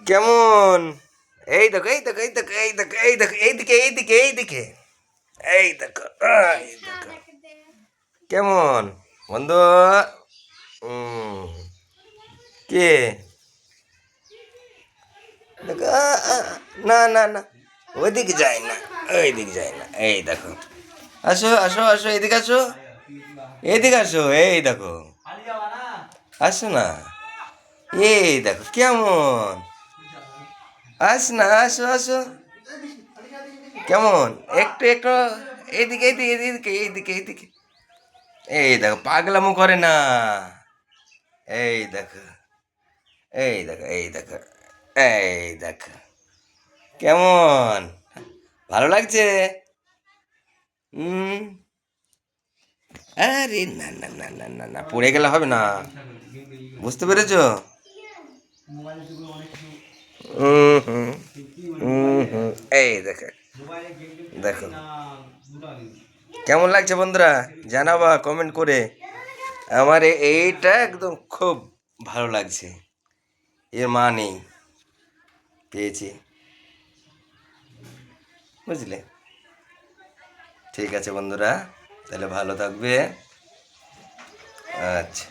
কেমন? এই দেখো, এই দেখো, এই দেখো, এই দেখো, এই দেখো, এইদিকে, এইদিকে, এইদিকে, এই দেখো, এই দেখো। কেমন বন্ধু? উম, কে? দেখো, না না না, ওইদিকে যায় না, ওইদিকে যায় না। এই দেখো, আসো আসো আসো, এদিকে আসো, এদিকে আসো, এই দেখো, আসো না, এই দেখো কেমন। আস না, আসো আসো, কেমন? একটু একটু, এইদিকে এইদিকে এইদিকে এইদিকে এইদিকে, এই দেখো পাগলামো করে না। এই দেখো, এই দেখো, এই দেখো, এই দেখো কেমন, ভালো লাগছে? হুম। আরে না না না না না না, পড়ে গেলে হবে না, বুঝতে পেরেছো? হুম হুম হুম হুম, এই দেখো, দেখো কেমন লাগছে বন্ধুরা, জানাবা কমেন্ট করে। আমার এইটা একদম খুব ভালো লাগছে, এর মা নেই, পেয়েছি, বুঝলে? ঠিক আছে বন্ধুরা, তাহলে ভালো থাকবে। আচ্ছা।